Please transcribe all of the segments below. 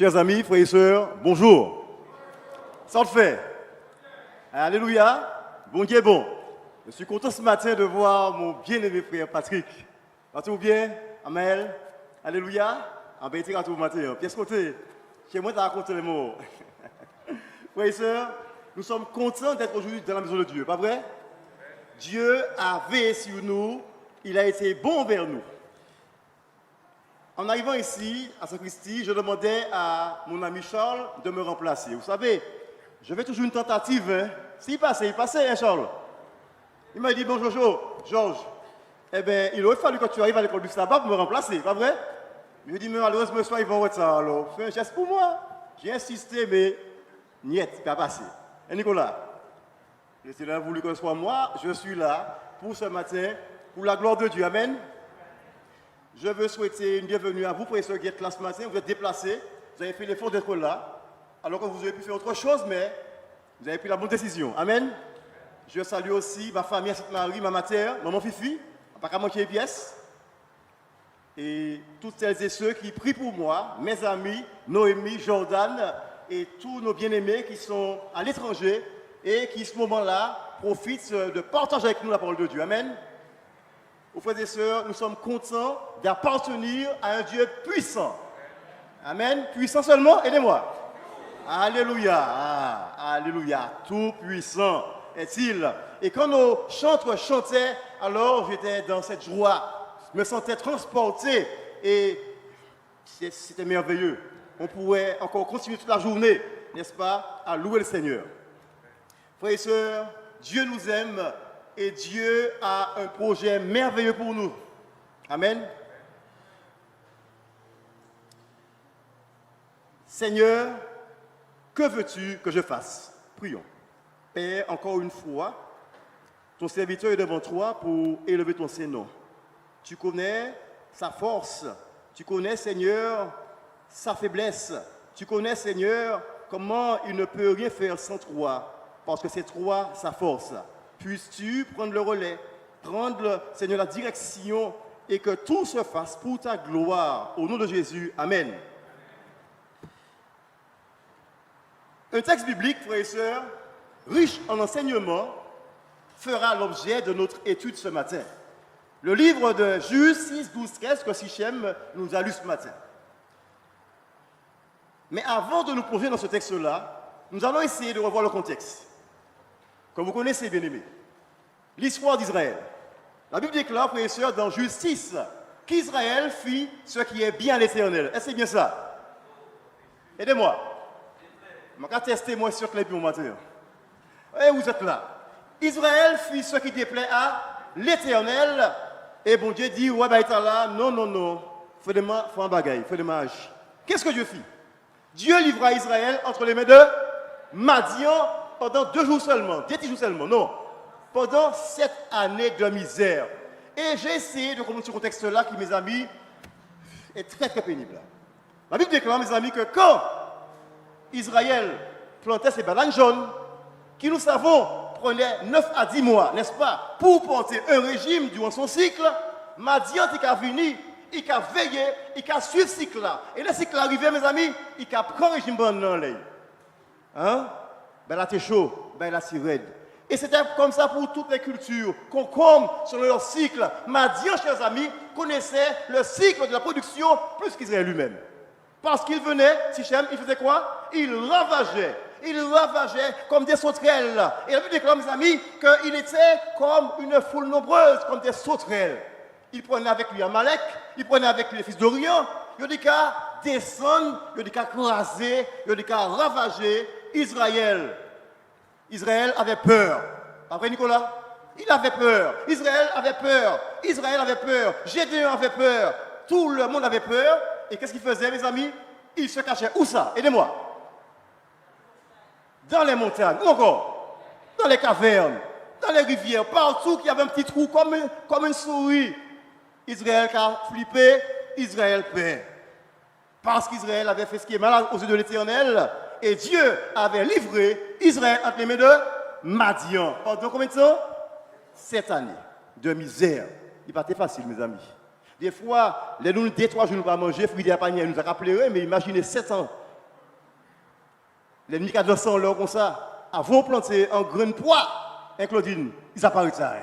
Chers amis, frères et sœurs, bonjour. Ça le fait. Alléluia. Bon Dieu est bon. Je suis content ce matin de voir mon bien-aimé frère Patrick. Va tout bien? Amel. Alléluia. En bénédiction à tout le matin. Pièce côté. Chez moi, tu as raconté les mots. Frères et sœurs, nous sommes contents d'être aujourd'hui dans la maison de Dieu. Pas vrai? Dieu a veillé sur nous. Il a été bon envers nous. En arrivant ici, à Saint-Christy, je demandais à mon ami Charles de me remplacer. Vous savez, je fais toujours une tentative. Hein. S'il passait, hein, Charles. Il m'a dit, bon, Georges, eh bien, il aurait fallu que tu arrives à l'école du sabbat pour me remplacer, pas vrai? Je lui ai dit, mais malheureusement, ce soir, ils vont en retard. Alors, fais un geste pour moi. J'ai insisté, mais niet, il n'a pas passé. Et Nicolas, il a voulu que ce soit moi, je suis là pour ce matin, pour la gloire de Dieu. Amen. Je veux souhaiter une bienvenue à vous, pour ceux qui êtes là ce matin. Vous êtes déplacés, vous avez fait l'effort d'être là, alors que vous avez pu faire autre chose, mais vous avez pris la bonne décision. Amen. Je salue aussi ma famille à Sainte-Marie, ma mère, maman Fifi, pas qu'à manquer les pièces. Et toutes celles et ceux qui prient pour moi, mes amis, Noémie, Jordan, et tous nos bien-aimés qui sont à l'étranger et qui, à ce moment-là, profitent de partager avec nous la parole de Dieu. Amen. Aux frères et sœurs, nous sommes contents d'appartenir à un Dieu puissant. Amen. Puissant seulement, aidez-moi. Alléluia. Alléluia. Tout puissant est-il. Et quand nos chantres chantaient, alors j'étais dans cette joie. Je me sentais transporté et c'était merveilleux. On pourrait encore continuer toute la journée, n'est-ce pas, à louer le Seigneur. Frères et sœurs, Dieu nous aime. Et Dieu a un projet merveilleux pour nous. Amen. Seigneur, que veux-tu que je fasse? Prions. Père, encore une fois, ton serviteur est devant toi pour élever ton Saint-Nom. Tu connais sa force. Tu connais, Seigneur, sa faiblesse. Tu connais, Seigneur, comment il ne peut rien faire sans toi. Parce que c'est toi sa force. Puisses-tu prendre le relais, prendre, Seigneur, la direction et que tout se fasse pour ta gloire. Au nom de Jésus, Amen. Un texte biblique, frères et sœurs, riche en enseignements, fera l'objet de notre étude ce matin. Le livre de Juge 6, 12, 13 que Sichem nous a lu ce matin. Mais avant de nous plonger dans ce texte-là, nous allons essayer de revoir le contexte. Comme vous connaissez, bien-aimés, l'histoire d'Israël. La Bible déclare, frères et sœurs, dans Juge 6, qu'Israël fit ce qui est bien à l'Éternel. Est-ce que c'est bien ça? Aidez-moi. Je vais tester moi sur les pieds matin. Et vous êtes là. Israël fit ce qui déplaît à l'Éternel. Et bon Dieu dit, ouais, bah, là, non. Faut un bagaille, faut des mages. Qu'est-ce que Dieu fit? Dieu livra Israël entre les mains de Madian pendant 2 jours seulement, 10 jours seulement, non. Pendant 7 années de misère. Et j'ai essayé de comprendre ce contexte-là qui, mes amis, est très très pénible. La Bible déclare, mes amis, que quand Israël plantait ses bananes jaunes, qui nous savons prenait 9 à 10 mois, n'est-ce pas, pour porter un régime durant son cycle, Madian il a venu, il a veillé, il a suivi ce cycle-là. Et le cycle arrivé, mes amis, il a pris un régime bon dans l'œil. Hein? Ben là, t'es chaud, ben là, c'est raide. Et c'était comme ça pour toutes les cultures. Concombre, selon leur cycle. Madian, chers amis, connaissait le cycle de la production plus qu'Israël lui-même. Parce qu'il venait, Sichem, il faisait quoi? Il ravageait comme des sauterelles. Et la Bible déclare, mes amis, qu'il était comme une foule nombreuse, comme des sauterelles. Il prenait avec lui Amalek, il prenait avec lui les fils d'Orion. Il dit qu'à descendre, il dit qu'à craser, il dit qu'à ravager Israël. Israël avait peur. Pas vrai, Nicolas? Il avait peur. Israël avait peur. Gédéon avait peur. Tout le monde avait peur. Et qu'est-ce qu'il faisait, mes amis? Il se cachait. Où ça? Aidez-moi. Dans les montagnes. Où encore? Dans les cavernes. Dans les rivières. Partout qu'il y avait un petit trou comme une souris. Israël a flippé. Israël paie. Parce qu'Israël avait fait ce qui est mal aux yeux de l'Éternel. Et Dieu avait livré Israël entre les mains de Madian. Pendant combien de temps? 7 années de misère. Il n'a pas été facile, mes amis. Des fois, les nous 2-3 jours, nous ne pas manger, fruits de la panière, nous a rappelé, mais imaginez 7 ans L'ennemi qui a dansé en l'or comme ça, avant de planter un grain de poids, un Claudine, ils apparaissent ça.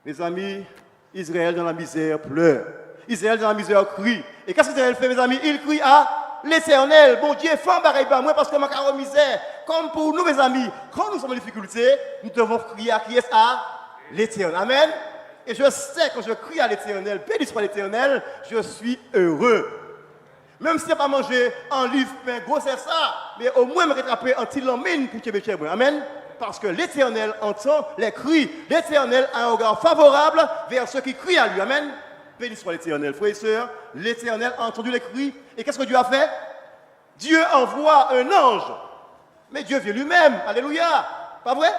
Mes amis, Israël dans la misère pleure. Israël dans la misère crie. Et qu'est-ce qu'Israël fait, mes amis? Il crie à l'Éternel. Bon Dieu, fais un pareil par moi parce que ma carrière misère. Comme pour nous, mes amis, quand nous sommes en difficulté, nous devons crier à qui est à l'Éternel. Amen. Et je sais que je crie à l'Éternel, béni soit l'Éternel, je suis heureux. Même si je n'ai pas mangé un livre pain gros, c'est ça, mais au moins me rattraper un petit lamine pour que je me Amen. Parce que l'Éternel entend les cris. L'Éternel a un regard favorable vers ceux qui crient à lui. Amen. Béni soit l'Éternel. Frères et sœurs, l'Éternel a entendu les cris. Et qu'est-ce que Dieu a fait? Dieu envoie un ange. Mais Dieu vient lui-même. Alléluia. Pas vrai?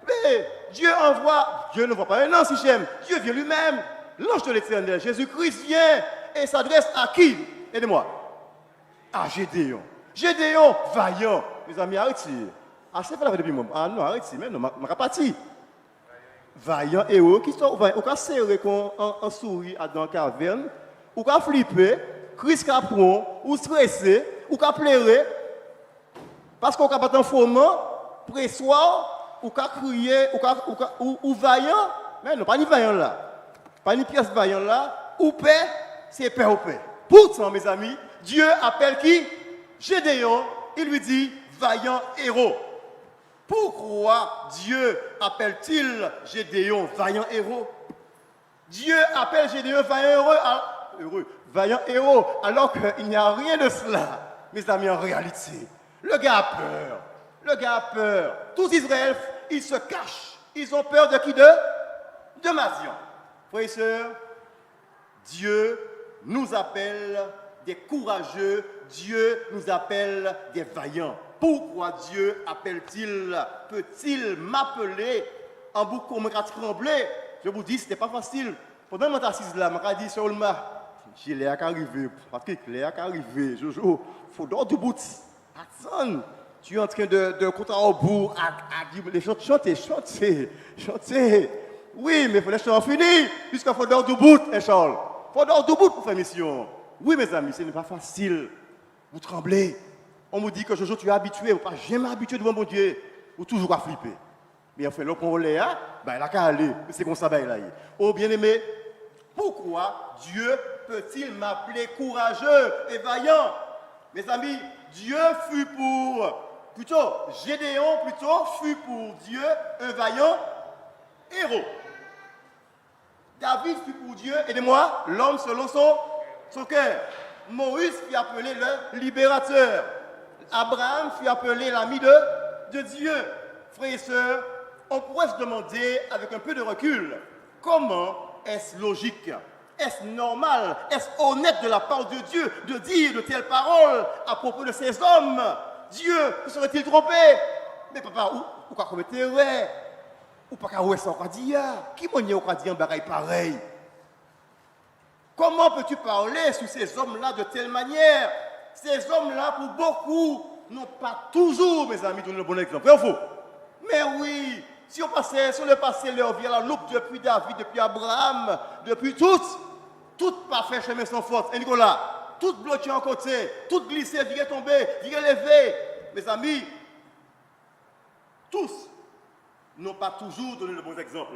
Mais Dieu ne voit pas un ange si j'aime. Dieu vient lui-même. L'ange de l'Éternel, Jésus-Christ vient et s'adresse à qui? Aidez-moi. À Gédéon. Gédéon, vaillant. Mes amis, arrêtez. Ah, c'est pas la depuis moi. Ah non, arrêtez. Mais non, je suis parti. Vaillant héros qui sont vaillants. Ou qu'à serrer en souris dans la caverne. Ou qu'à flipper. Chris Capron. Ou stressé. Ou qu'à pleurer. Parce qu'on a pas un fourment. Pressoir. Ou qu'à crier. Ou vaillant. Mais non, pas ni vaillant là. Pas ni pièce vaillant là. Ou paix. C'est paix ou paix. Pourtant, mes amis, Dieu appelle qui? Gédéon. Il lui dit vaillant héros. Pourquoi Dieu appelle-t-il Gédéon vaillant héros? Dieu appelle Gédéon vaillant héros, alors qu'il n'y a rien de cela. Mes amis, en réalité, le gars a peur. Le gars a peur. Tous Israël, ils se cachent. Ils ont peur de qui? De Madian. Frères et sœurs, Dieu nous appelle des courageux. Dieu nous appelle des vaillants. Pourquoi Dieu peut-il m'appeler en boucle comme un tremblé? Je vous dis, ce n'est pas facile. Pendant que je suis assise là, je me dis, Solma, j'ai l'air qu'arrivé, Patrick, l'air qu'arrivé, Jojo, il faut d'ordre du bout. Attends, tu es en train de compter au bout, à dire, les chanter. Oui, mais il faut les chanter fini, puisqu'il faut d'ordre du bout, Charles. Il faut d'ordre du bout pour faire mission. Oui, mes amis, ce n'est pas facile. Vous tremblez. On me dit que Jojo, tu es habitué, vous n'êtes pas jamais habitué devant mon Dieu. Vous toujours à flipper. Mais enfin, là, qu'on l'est, il a qu'à aller. C'est comme ça, là. Oh, bien-aimé, pourquoi Dieu peut-il m'appeler courageux et vaillant? Mes amis, Gédéon fut pour Dieu un vaillant héros. David fut pour Dieu, aidez-moi, l'homme selon son cœur. Moïse fut appelé le libérateur. Abraham fut appelé l'ami de Dieu. Frères et sœurs, on pourrait se demander avec un peu de recul, comment est-ce logique, est-ce normal, est-ce honnête de la part de Dieu de dire de telles paroles à propos de ces hommes? Dieu serait-il trompé? Mais papa, ou quoi commettre erreur? Ou pas qu'à ça on dire? Qui m'a dit on dire un bagaille pareil? Comment peux-tu parler sur ces hommes-là de telle manière? Ces hommes-là, pour beaucoup, n'ont pas toujours, mes amis, donné le bon exemple. Vrai ou faux? Mais oui, si on le passait leur vie à la loupe depuis David, depuis Abraham, depuis toutes parfait chemin sans faute. Et Nicolas, toutes bloquées en côté, toutes glissées, virées tomber, virées lever. Mes amis, tous n'ont pas toujours donné le bon exemple.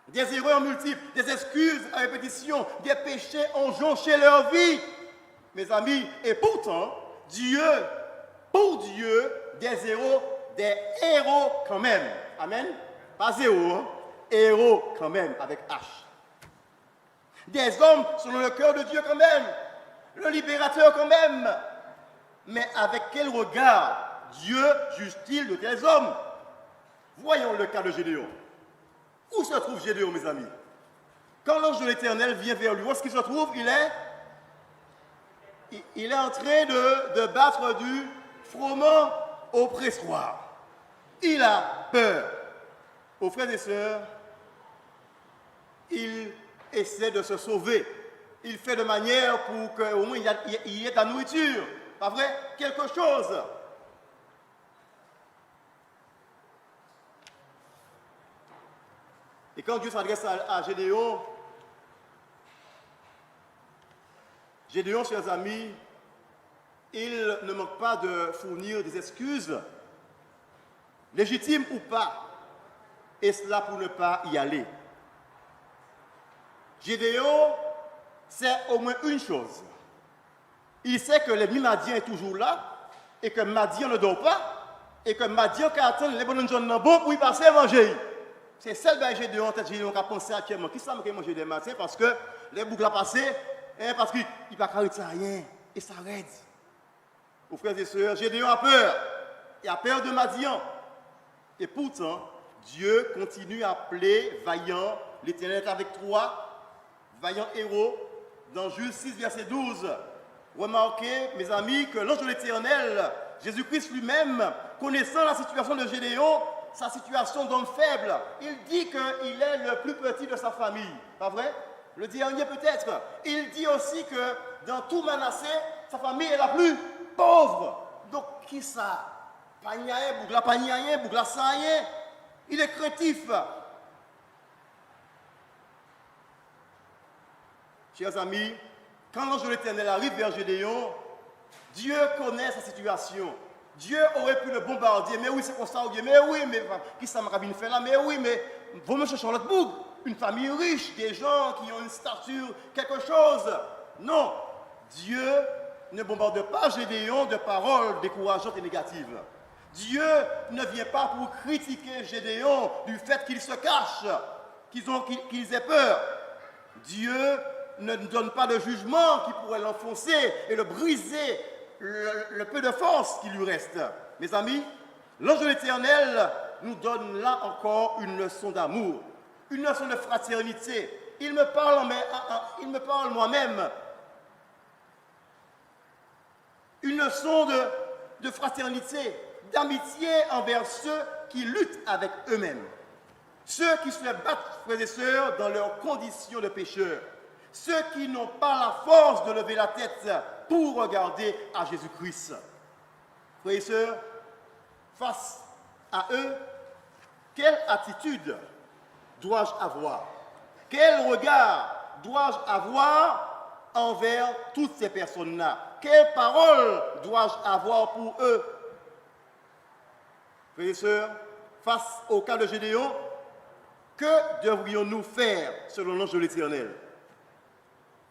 Des erreurs multiples, des excuses à répétition, des péchés ont jonché leur vie. Mes amis, et pourtant, pour Dieu, des héros quand même. Amen. Pas zéro, hein? Héros quand même, avec H. Des hommes selon le cœur de Dieu quand même. Le libérateur quand même. Mais avec quel regard Dieu juge-t-il de tels hommes? Voyons le cas de Gédéon. Où se trouve Gédéon, mes amis? Quand l'ange de l'Éternel vient vers lui, où est-ce qu'il se trouve? Il est en train de battre du froment au pressoir. Il a peur. Aux frères et sœurs, il essaie de se sauver. Il fait de manière pour qu'au moins il y ait de la nourriture. Pas vrai? Quelque chose. Et quand Dieu s'adresse à Gédéon, chers amis, il ne manque pas de fournir des excuses, légitimes ou pas, et cela pour ne pas y aller. Gédéon sait au moins une chose. Il sait que l'ennemi Madian est toujours là, et que Madian ne dort pas, et que Madian qui attend les bonnes gens dans bon pour y passer à manger. C'est celle que Gédéon en tête, Gédéon qui a pensé actuellement. Qui ça m'a mangé des matins parce que les boucles à passer, parce qu'il ne peut pas rien, et ça raide. Aux frères et sœurs, Gédéon a peur. Il a peur de Madian. Et pourtant, Dieu continue à appeler vaillant, l'Éternel est avec toi, vaillant héros, dans Juge 6, verset 12. Remarquez, mes amis, que l'ange de l'Éternel, Jésus-Christ lui-même, connaissant la situation de Gédéon, sa situation d'homme faible, il dit qu'il est le plus petit de sa famille. Pas vrai? Le dernier peut-être. Il dit aussi que dans tout Manassé, sa famille est la plus pauvre. Donc, qui ça? Pagnaïen, bougla pagnaïen, bougla saïen. Il est craintif. Chers amis, quand l'ange de l'Éternel arrive vers Gédéon, Dieu connaît sa situation. Dieu aurait pu le bombarder. Mais oui, c'est comme ça. Mais oui, mais qui ça m'a fait là? Mais oui, mais vous me cherchez l'autre bout. Une famille riche, des gens qui ont une stature, quelque chose. Non, Dieu ne bombarde pas Gédéon de paroles décourageantes et négatives. Dieu ne vient pas pour critiquer Gédéon du fait qu'il se cache, qu'ils aient peur. Dieu ne donne pas de jugement qui pourrait l'enfoncer et le briser, le peu de force qui lui reste. Mes amis, l'ange de l'Éternel nous donne là encore une leçon d'amour, une leçon de fraternité. Il me parle moi-même. Une leçon de fraternité, d'amitié envers ceux qui luttent avec eux-mêmes. Ceux qui se battent, frères et sœurs, dans leurs conditions de pécheurs. Ceux qui n'ont pas la force de lever la tête pour regarder à Jésus-Christ. Frères et sœurs, face à eux, quelle attitude dois-je avoir? Quel regard dois-je avoir envers toutes ces personnes-là? Quelles paroles dois-je avoir pour eux? Frères et sœurs, face au cas de Gédéon, que devrions-nous faire selon l'ange de l'Éternel?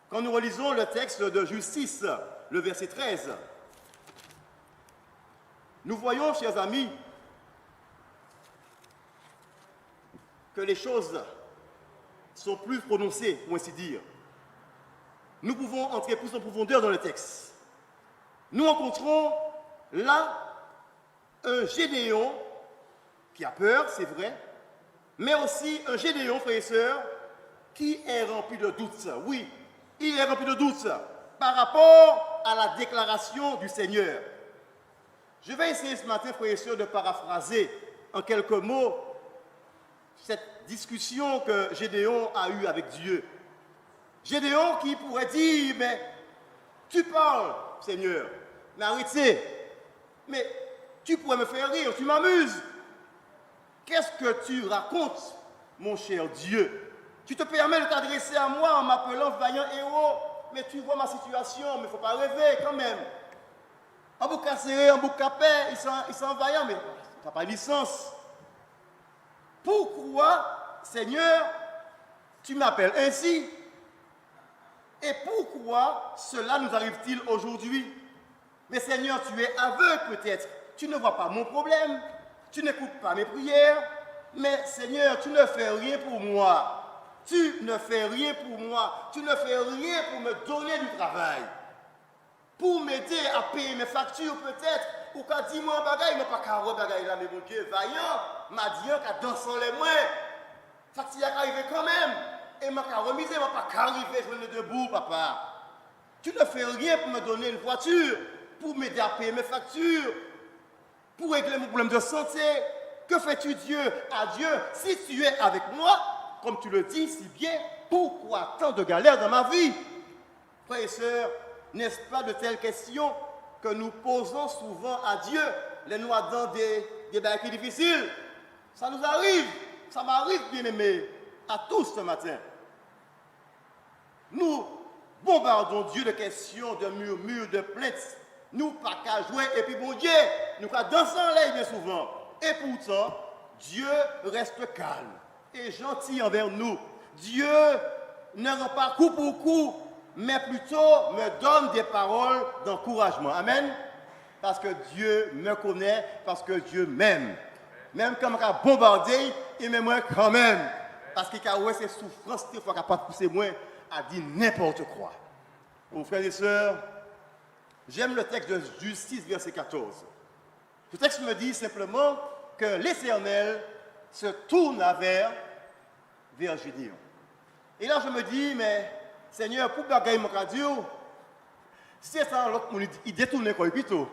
Quand nous relisons le texte de Juge 6, le verset 13, nous voyons, chers amis, que les choses sont plus prononcées, pour ainsi dire. Nous pouvons entrer plus en profondeur dans le texte. Nous rencontrons là un Gédéon qui a peur, c'est vrai, mais aussi un Gédéon, frères et sœurs, qui est rempli de doutes. Oui, il est rempli de doutes par rapport à la déclaration du Seigneur. Je vais essayer ce matin, frères et sœurs, de paraphraser en quelques mots cette discussion que Gédéon a eue avec Dieu. Gédéon qui pourrait dire, mais tu parles, Seigneur, mais arrêtez, mais tu pourrais me faire rire, tu m'amuses. Qu'est-ce que tu racontes, mon cher Dieu? Tu te permets de t'adresser à moi en m'appelant vaillant héros, mais tu vois ma situation, mais il ne faut pas rêver quand même. En bouc serré, en bouc capé, ils sont vaillants, mais tu n'as pas de licence. Pourquoi, Seigneur, tu m'appelles ainsi? Et pourquoi cela nous arrive-t-il aujourd'hui? Mais Seigneur, tu es aveugle peut-être. Tu ne vois pas mon problème. Tu n'écoutes pas mes prières. Mais Seigneur, tu ne fais rien pour moi. Tu ne fais rien pour moi. Tu ne fais rien pour me donner du travail. Pour m'aider à payer mes factures peut-être. Ou quand dis-moi un bagage, mais pas qu'à bagaille là, mais mon Dieu, vaillant, m'a dit qu'à danser les mains. Facture qui arrive quand même. Et m'a qu'à remiser, m'a pas qu'à arriver, je me debout, papa. Tu ne fais rien pour me donner une voiture, pour m'aider à payer mes factures, pour régler mon problème de santé. Que fais-tu, Dieu, à Dieu, si tu es avec moi, comme tu le dis si bien, pourquoi tant de galères dans ma vie? Frères et sœurs, n'est-ce pas de telles questions que nous posons souvent à Dieu, les noix dans des barrières difficiles? Ça nous arrive, ça m'arrive, bien-aimé, à tous ce matin. Nous bombardons Dieu de questions, de murmures, de plaintes, nous pas qu'à jouer, et puis bon Dieu, nous qu'à danser en l'air bien souvent. Et pourtant, Dieu reste calme et gentil envers nous. Dieu ne rend pas coup pour coup, mais plutôt me donne des paroles d'encouragement. Amen. Parce que Dieu me connaît, parce que Dieu m'aime. Même quand on a bombardé, il m'aime quand même. Parce qu'il a eu ses souffrances, des fois qu'il n'a pas poussé moi à dire n'importe quoi. Mes frères et sœurs, j'aime le texte de Juge 6, verset 14. Ce texte me dit simplement que l'Éternel se tourne vers Gédéon. Et là, je me dis, mais Seigneur, pour bagailler mon radio, c'est ça, l'autre, il détourne quoi, plutôt.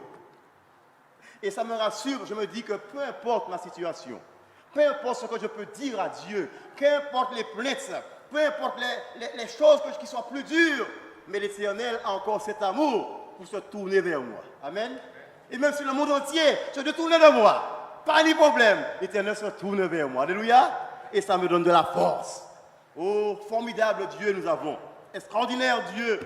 Et ça me rassure, je me dis que peu importe ma situation, peu importe ce que je peux dire à Dieu, qu'importe les plaintes, peu importe les choses qui soient plus dures, mais l'Éternel a encore cet amour pour se tourner vers moi. Amen. Et même si le monde entier se détourne de moi, pas de problème, l'Éternel se tourne vers moi. Alléluia. Et ça me donne de la force. Oh, formidable Dieu nous avons. Extraordinaire Dieu.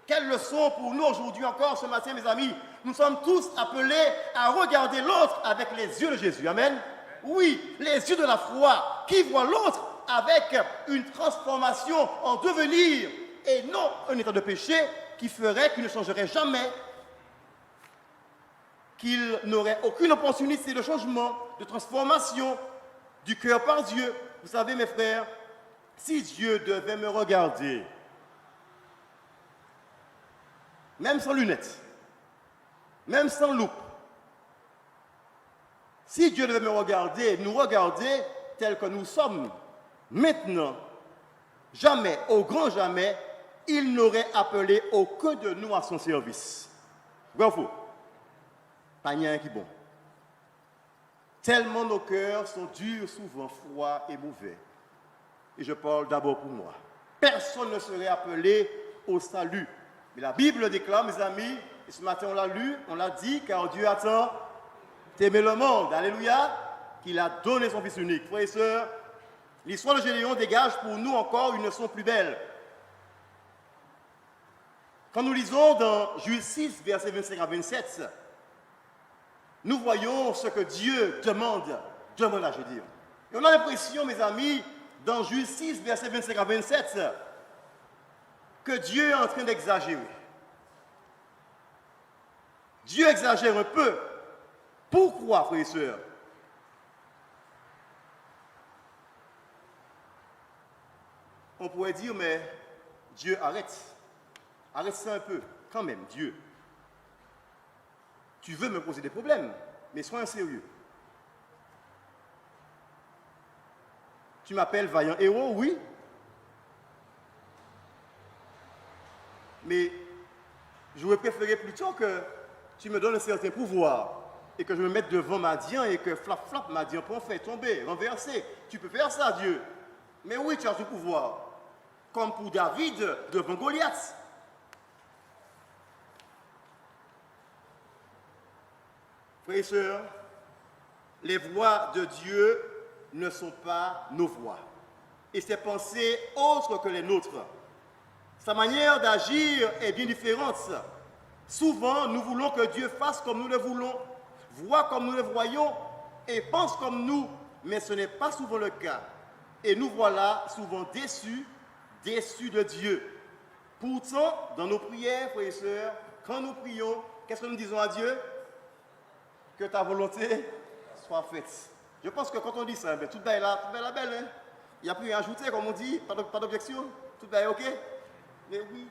Quelle leçon pour nous aujourd'hui encore ce matin, mes amis. Nous sommes tous appelés à regarder l'autre avec les yeux de Jésus. Amen. Oui, les yeux de la foi qui voient l'autre avec une transformation en devenir et non un état de péché qui ferait qu'il ne changerait jamais, qu'il n'aurait aucune opportunité de changement, de transformation du cœur par Dieu. Vous savez, mes frères, si Dieu devait me regarder, même sans lunettes, même sans loupe, si Dieu devait me regarder, nous regarder tels que nous sommes, maintenant, jamais, au grand jamais, il n'aurait appelé aucun de nous à son service. Vrai ou faux? Pas rien qui est bon. Tellement nos cœurs sont durs, souvent froids et mauvais. Et je parle d'abord pour moi. Personne ne serait appelé au salut. Mais la Bible déclare, mes amis, et ce matin on l'a lu, on l'a dit, car Dieu a tant aimé le monde, alléluia, qu'il a donné son Fils unique. Frères et sœurs, l'histoire de Gédéon dégage pour nous encore une leçon plus belle. Quand nous lisons dans Juge 6, versets 25 à 27, nous voyons ce que Dieu demande à Gédéon. Et on a l'impression, mes amis, dans Juge 6, versets 25 à 27, que Dieu est en train d'exagérer. Dieu exagère un peu. Pourquoi, frères et sœurs? On pourrait dire, mais Dieu, arrête. Arrête ça un peu, quand même, Dieu. Tu veux me poser des problèmes, mais sois sérieux. Tu m'appelles vaillant héros, oui. Mais j'aurais préféré plutôt que tu me donnes un certain pouvoir et que je me mette devant Madian et que flap flap Madian peut faire tomber, renverser. Tu peux faire ça, Dieu. Mais oui, tu as tout pouvoir. Comme pour David devant Goliath. Frères et sœurs, les voix de Dieu ne sont pas nos voix. Et ses pensées autres que les nôtres. Sa manière d'agir est bien différente. Souvent, nous voulons que Dieu fasse comme nous le voulons, voit comme nous le voyons et pense comme nous, mais ce n'est pas souvent le cas. Et nous voilà souvent déçus de Dieu. Pourtant, dans nos prières, frères et sœurs, quand nous prions, qu'est-ce que nous disons à Dieu? Que ta volonté soit faite. Je pense que quand on dit ça, ben, tout est là, belle. Hein? Il n'y a plus à ajouter, comme on dit, pas d'objection. Tout est OK? Mais oui,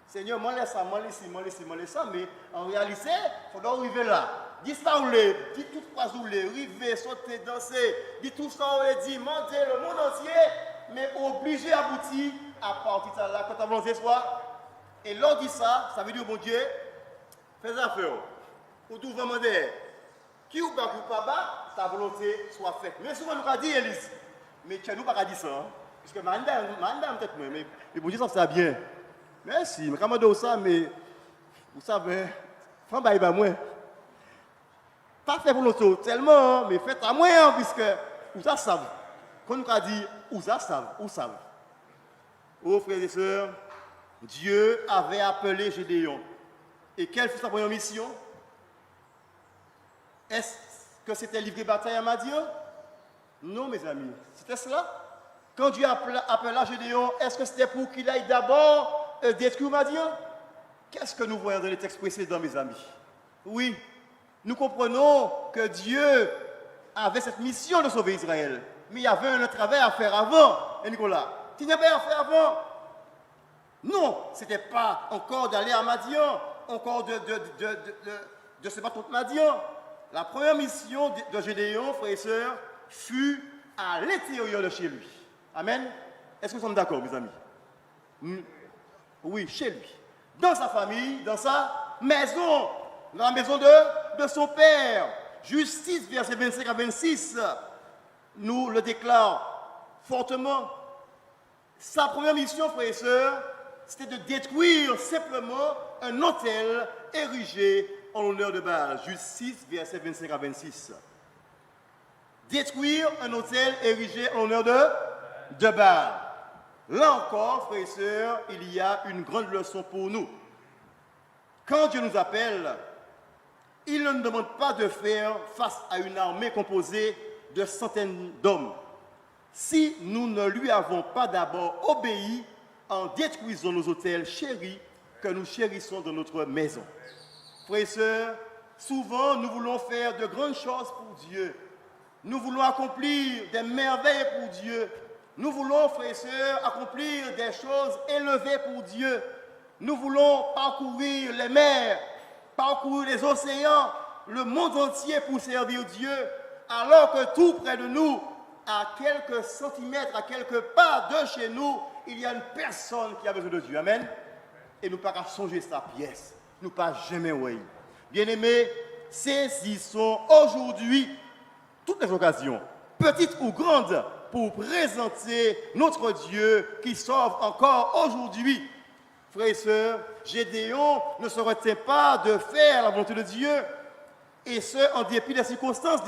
Seigneur, moi laisse ça, moi laisse ça, mais en réalité, il faudra arriver là. Dis ça ou les, dis tout quoi ou les, river, sauter, danser, dis tout ça ou les, dis, mentir le monde entier, mais obligé à aboutir à partir de là, quand ta volonté soit. Et l'on dit ça, ça veut dire, bon Dieu, fais affaire. Ou tout vraiment dire, qui ou pas ta volonté soit faite. Mais souvent nous avons dit, Élise, mais tu nous pas dit ça, hein? Puisque madame peut-être, mais bon Dieu, ça c'est bien. Merci, mais quand on dit ça, mais vous savez, femme baille pas moi. Pas fait pour l'auto tellement, mais faites à moi, hein, puisque vous ça savent. Quand nous avons dit, vous ça savent. Oh frères et sœurs, Dieu avait appelé Gédéon. Et quelle fut sa première mission? Est-ce que c'était livrer bataille à Madian? Non, mes amis. C'était cela. Quand Dieu appela Gédéon, est-ce que c'était pour qu'il aille d'abord détruire Madian? Qu'est-ce que nous voyons dans les textes précédents, mes amis? Oui, nous comprenons que Dieu avait cette mission de sauver Israël. Mais il y avait un travail à faire avant, et Nicolas. Il n'y avait pas à faire avant. Non, ce n'était pas encore d'aller à Madian, encore de se battre contre Madian. La première mission de Gédéon, frères et sœurs, fut à l'intérieur de chez lui. Amen. Est-ce que nous sommes d'accord, mes amis? Oui, chez lui. Dans sa famille, dans sa maison, dans la maison de son père. Justice, verset 25 à 26, nous le déclare fortement. Sa première mission, frères et sœurs, c'était de détruire simplement un autel érigé en l'honneur de Baal. Justice, verset 25 à 26. Détruire un autel érigé en l'honneur de Baal. Là encore, frères et sœurs, il y a une grande leçon pour nous. Quand Dieu nous appelle, il ne nous demande pas de faire face à une armée composée de centaines d'hommes. Si nous ne lui avons pas d'abord obéi en détruisant nos autels chéris que nous chérissons dans notre maison. Frères et sœurs, souvent nous voulons faire de grandes choses pour Dieu. Nous voulons accomplir des merveilles pour Dieu. Nous voulons, frères et sœurs, accomplir des choses élevées pour Dieu. Nous voulons parcourir les mers, parcourir les océans, le monde entier pour servir Dieu, alors que tout près de nous, à quelques centimètres, à quelques pas de chez nous, il y a une personne qui a besoin de Dieu. Amen. Et nous ne pouvons pas changer sa pièce. Nous ne pouvons pas jamais oui. Bien-aimés, saisissons aujourd'hui toutes les occasions, petites ou grandes, pour présenter notre Dieu qui sauve encore aujourd'hui. Frères et sœurs, Gédéon ne se retient pas de faire la volonté de Dieu, et ce, en dépit des circonstances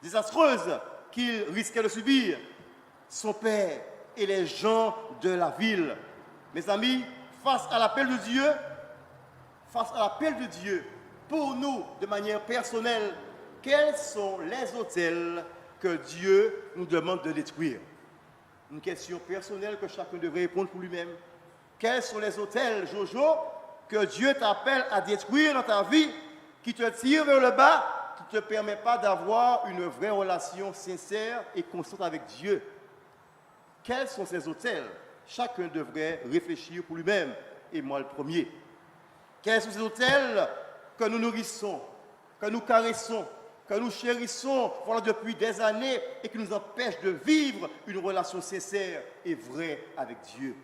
désastreuses qu'il risquait de subir. Son père et les gens de la ville. Mes amis, face à l'appel de Dieu, pour nous, de manière personnelle, quels sont les autels que Dieu nous demande de détruire? Une question personnelle que chacun devrait répondre pour lui-même. Quels sont les autels, Jojo, que Dieu t'appelle à détruire dans ta vie, qui te tirent vers le bas, qui ne te permet pas d'avoir une vraie relation sincère et constante avec Dieu? Quels sont ces autels? Chacun devrait réfléchir pour lui-même, et moi le premier. Quels sont ces autels que nous nourrissons, que nous caressons, que nous chérissons voilà, depuis des années et qui nous empêchent de vivre une relation sincère et vraie avec Dieu?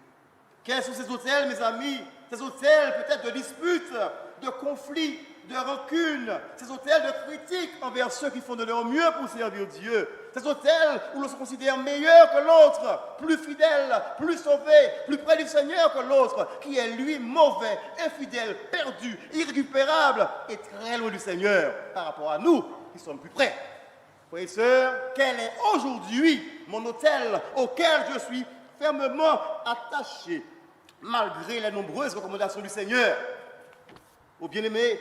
Quels sont ces autels, mes amis? Ces autels peut-être de disputes, de conflits, de rancune, ces autels de critiques envers ceux qui font de leur mieux pour servir Dieu. Ces autels où l'on se considère meilleur que l'autre, plus fidèle, plus sauvé, plus près du Seigneur que l'autre, qui est lui mauvais, infidèle, perdu, irrécupérable et très loin du Seigneur par rapport à nous qui sommes plus près. Frères et sœurs, quel est aujourd'hui mon autel auquel je suis fermement attaché, malgré les nombreuses recommandations du Seigneur? Ô bien-aimés,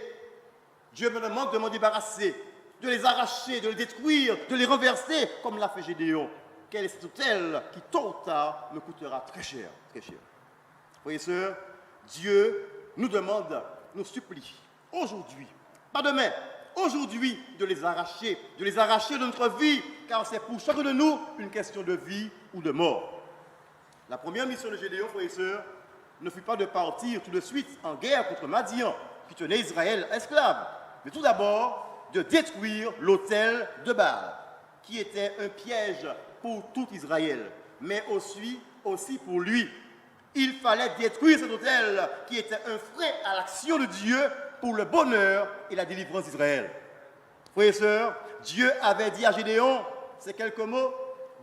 Dieu me demande de m'en débarrasser, de les arracher, de les détruire, de les renverser, comme l'a fait Gédéon. Quel est cet autel qui, tôt ou tard, me coûtera très cher, très cher. Frères et sœurs, Dieu nous demande, nous supplie, aujourd'hui, pas demain, aujourd'hui, de les arracher de notre vie, car c'est pour chacun de nous une question de vie ou de mort. La première mission de Gédéon, frères et sœurs, ne fut pas de partir tout de suite en guerre contre Madian, qui tenait Israël esclave, mais tout d'abord de détruire l'autel de Baal, qui était un piège pour tout Israël, mais aussi pour lui. Il fallait détruire cet autel qui était un frein à l'action de Dieu pour le bonheur et la délivrance d'Israël. Frères et sœurs, Dieu avait dit à Gédéon, ces quelques mots,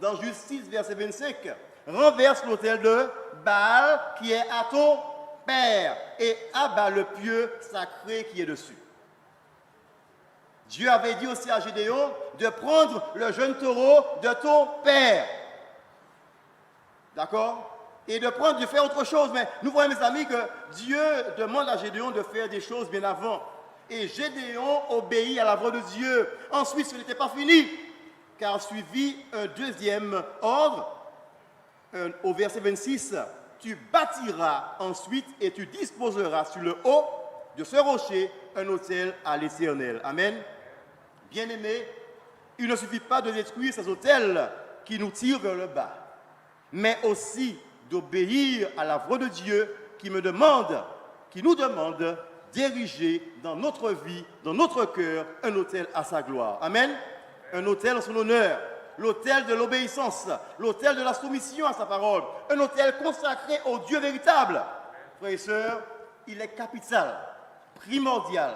dans Justice, verset 25, « Renverse l'autel de Baal qui est à ton père et abat le pieu sacré qui est dessus. » Dieu avait dit aussi à Gédéon de prendre le jeune taureau de ton père. D'accord? et de faire autre chose. Mais nous voyons, mes amis, que Dieu demande à Gédéon de faire des choses bien avant. Et Gédéon obéit à la voix de Dieu. Ensuite, ce n'était pas fini, car suivit un deuxième ordre. Au verset 26, tu bâtiras ensuite et tu disposeras sur le haut de ce rocher un autel à l'Éternel. Amen. Bien-aimés, il ne suffit pas de détruire ces autels qui nous tirent vers le bas, mais aussi d'obéir à la voix de Dieu qui nous demande d'ériger dans notre vie, dans notre cœur, un autel à sa gloire. Amen. Un autel en son honneur. L'autel de l'obéissance, l'autel de la soumission à sa parole, un autel consacré au Dieu véritable. Frères et sœurs, il est capital, primordial,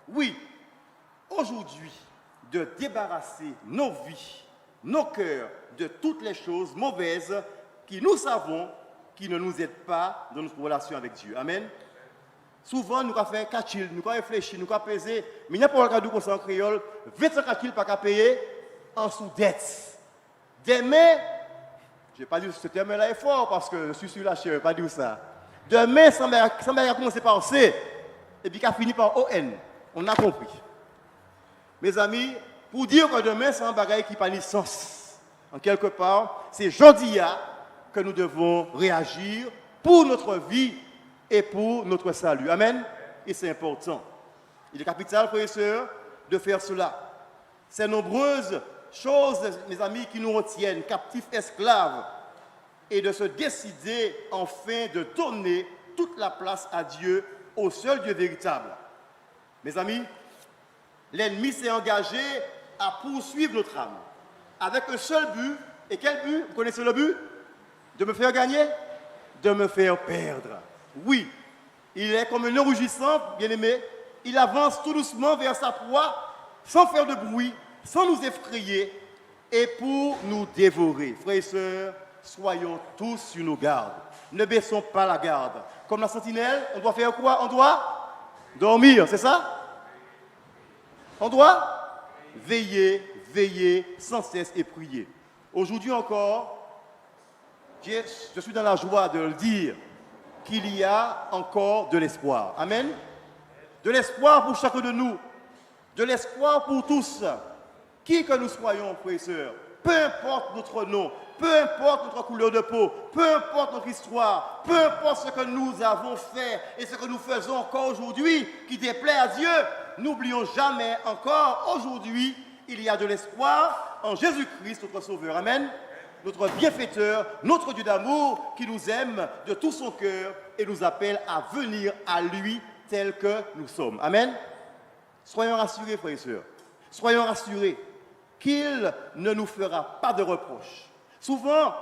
oui, aujourd'hui, de débarrasser nos vies, nos cœurs de toutes les choses mauvaises qui nous savons qui ne nous aident pas dans notre relation avec Dieu. Amen. Souvent, nous avons fait cachil, nous avons réfléchi, nous avons pesé, mais il n'y a pas de cadeau en créole, 25 cachil pas qu'à payer en sous-dette. Demain, je n'ai pas dit que ce terme-là est fort parce que je suis sur la chair, je ne vais pas dire ça. Demain, ça va commencer par C et puis ça finit par ON. On a compris. Mes amis, pour dire que demain, c'est un bagage qui n'a pas de sens. En quelque part, c'est aujourd'hui que nous devons réagir pour notre vie et pour notre salut. Amen. Et c'est important. Il est capital, frères et sœurs, de faire cela. Ces nombreuses choses, mes amis, qui nous retiennent captifs, esclaves, et de se décider enfin de donner toute la place à Dieu, au seul Dieu véritable. Mes amis, l'ennemi s'est engagé à poursuivre notre âme avec un seul but. Et quel but? Vous connaissez le but? De me faire gagner? De me faire perdre. Oui, il est comme un rugissant, bien-aimé. Il avance tout doucement vers sa proie, sans faire de bruit, sans nous effrayer et pour nous dévorer. Frères et sœurs, soyons tous sur nos gardes. Ne baissons pas la garde. Comme la sentinelle, on doit faire quoi? On doit dormir, c'est ça? On doit veiller sans cesse et prier. Aujourd'hui encore, je suis dans la joie de le dire qu'il y a encore de l'espoir. Amen. De l'espoir pour chacun de nous. De l'espoir pour tous. Qui que nous soyons, frères et sœurs, peu importe notre nom, peu importe notre couleur de peau, peu importe notre histoire, peu importe ce que nous avons fait et ce que nous faisons encore aujourd'hui qui déplaît à Dieu, n'oublions jamais encore aujourd'hui, il y a de l'espoir en Jésus-Christ, notre Sauveur. Amen. Notre bienfaiteur, notre Dieu d'amour qui nous aime de tout son cœur et nous appelle à venir à lui tel que nous sommes. Amen. Soyons rassurés, frères et sœurs. Soyons rassurés qu'il ne nous fera pas de reproches. Souvent,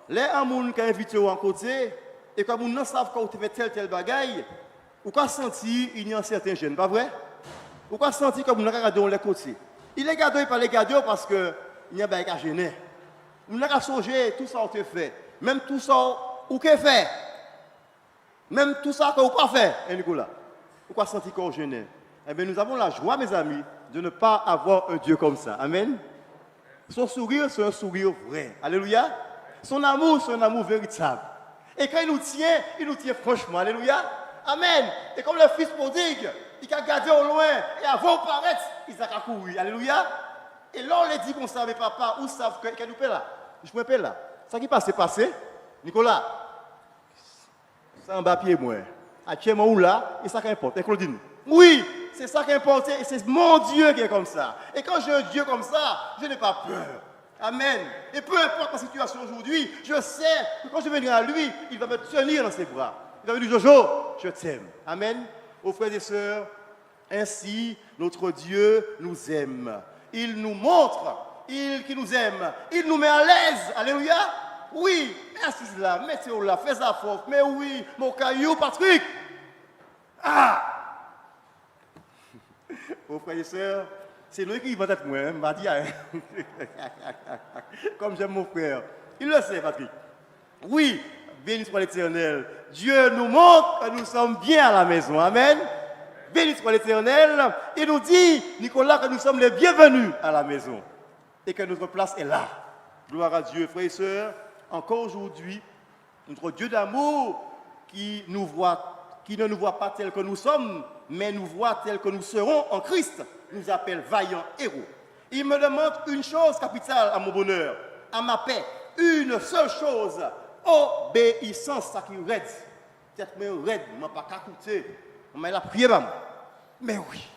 les gens qui invitent en côté, et quand ils savent qu'on fait tel bagaille, ou qu'on sentit il y a un certain gêne, pas vrai? Ou qu'on sentit que vous n'avez pas les côtés. Il est gardé par les garder parce qu'il y a un bagage à gêner. Vous n'avez pas songé tout ça qu'on te fait, même tout ça qu'on fait, même tout ça qu'on n'a pas fait, Nicolas. Ou qu'on sentit qu'on gêne. Eh bien, nous avons la joie, mes amis, de ne pas avoir un Dieu comme ça. Amen. Son sourire, c'est un sourire vrai. Alléluia. Son amour, c'est un amour véritable. Et quand il nous tient franchement. Alléluia. Amen. Et comme le fils prodigue, il a gardé au loin, et avant de paraître, il a couru. Alléluia. Et là, on les dit qu'on ne savait papa, où savent qu'elle nous paie là. Je me paie là. Ça qui passe, c'est passé. Nicolas, c'est un bas pied, moi. Actuellement, où là, et ça qu'importe. Et Claudine, oui. C'est ça qui est important et c'est mon Dieu qui est comme ça. Et quand j'ai un Dieu comme ça, je n'ai pas peur. Amen. Et peu importe ma situation aujourd'hui, je sais que quand je viendrai à lui, il va me tenir dans ses bras. Il va me dire, Jojo, je t'aime. Amen. Aux frères et sœurs, ainsi notre Dieu nous aime. Il nous montre qu'il nous aime. Il nous met à l'aise. Alléluia. Oui, assise là, mettez-vous là, faites ça fort. Mais oui, mon caillou, Patrick. Ah! Aux frères et sœurs, c'est lui qui va être moi, hein, m'a dit. Comme j'aime mon frère. Il le sait, Patrick. Oui, béni soit l'Éternel. Dieu nous montre que nous sommes bien à la maison. Amen. Béni soit l'Éternel. Il nous dit, Nicolas, que nous sommes les bienvenus à la maison. Et que notre place est là. Gloire à Dieu, frères et sœurs. Encore aujourd'hui, Notre Dieu d'amour qui ne nous voit pas tel que nous sommes, mais nous voit tel que nous serons en Christ, nous appelle vaillants héros. Il me demande une chose capitale à mon bonheur, à ma paix, une seule chose, obéissance, ça qui raide. Peut-être que je raide, je ne vais pas écouter, je vais la prier. Mais oui,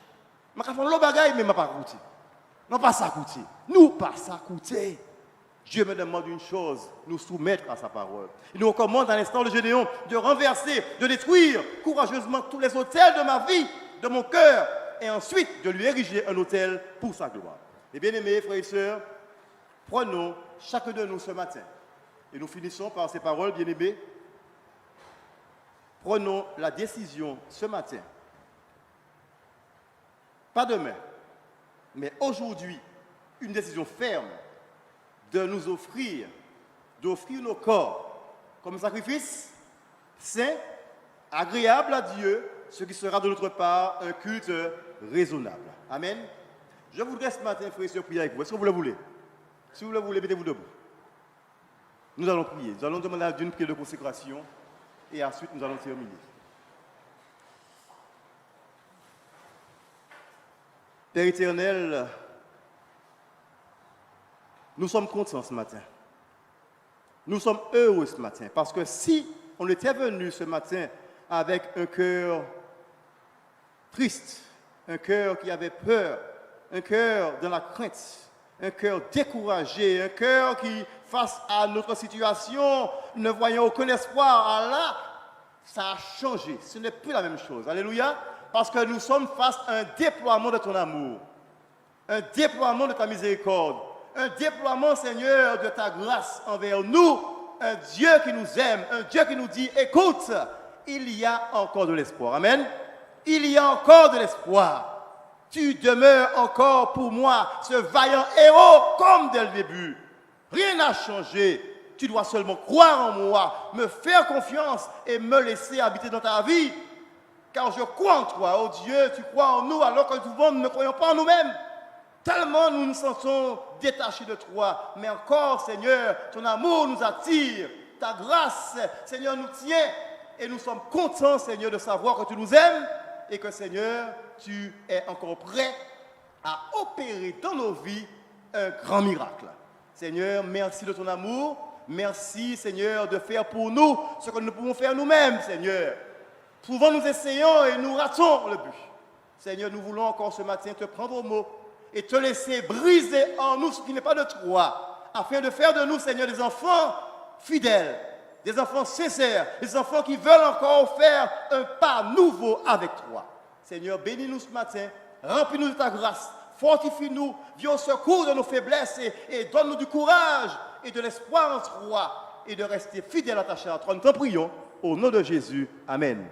je vais faire le bagage, mais je ne vais pas écouter. Non, pas ça écouter. Nous, pas ça écouter. Dieu me demande une chose, nous soumettre à sa parole. Il nous recommande à l'instant de Gédéon de renverser, de détruire courageusement tous les autels de ma vie, de mon cœur, et ensuite de lui ériger un autel pour sa gloire. Et bien aimés, frères et sœurs, prenons chacun de nous ce matin, et nous finissons par ces paroles, bien aimés, prenons la décision ce matin, pas demain, mais aujourd'hui, une décision ferme, de nous offrir nos corps comme sacrifice saint, agréable à Dieu, ce qui sera de notre part un culte raisonnable. Amen. Je voudrais ce matin, frères et sœurs, prier avec vous. Est-ce que vous le voulez? Si vous le voulez, mettez-vous debout. Nous allons prier. Nous allons demander à Dieu une prière de consécration et ensuite nous allons terminer. Père éternel, nous sommes contents ce matin. Nous sommes heureux ce matin parce que si on était venu ce matin avec un cœur triste, un cœur qui avait peur, un cœur dans la crainte, un cœur découragé, un cœur qui, face à notre situation, ne voyant aucun espoir, là, ça a changé. Ce n'est plus la même chose. Alléluia. Parce que nous sommes face à un déploiement de ton amour, un déploiement de ta miséricorde, un déploiement, Seigneur, de ta grâce envers nous, un Dieu qui nous aime, un Dieu qui nous dit, écoute, il y a encore de l'espoir. Amen. Il y a encore de l'espoir. Tu demeures encore pour moi ce vaillant héros comme dès le début. Rien n'a changé. Tu dois seulement croire en moi, me faire confiance et me laisser habiter dans ta vie. Car je crois en toi, oh Dieu, tu crois en nous alors que souvent nous ne croyons pas en nous-mêmes. Tellement nous nous sentons détachés de toi. Mais encore, Seigneur, ton amour nous attire. Ta grâce, Seigneur, nous tient. Et nous sommes contents, Seigneur, de savoir que tu nous aimes et que, Seigneur, tu es encore prêt à opérer dans nos vies un grand miracle. Seigneur, merci de ton amour. Merci, Seigneur, de faire pour nous ce que nous pouvons faire nous-mêmes, Seigneur. Souvent, nous essayons et nous ratons le but. Seigneur, nous voulons encore ce matin te prendre au mot et te laisser briser en nous ce qui n'est pas de toi, afin de faire de nous, Seigneur, des enfants fidèles, des enfants sincères, des enfants qui veulent encore faire un pas nouveau avec toi. Seigneur, bénis-nous ce matin, remplis-nous de ta grâce, fortifie-nous, viens au secours de nos faiblesses et donne-nous du courage et de l'espoir en toi et de rester fidèles attachés à toi. Nous t'en prions, au nom de Jésus. Amen.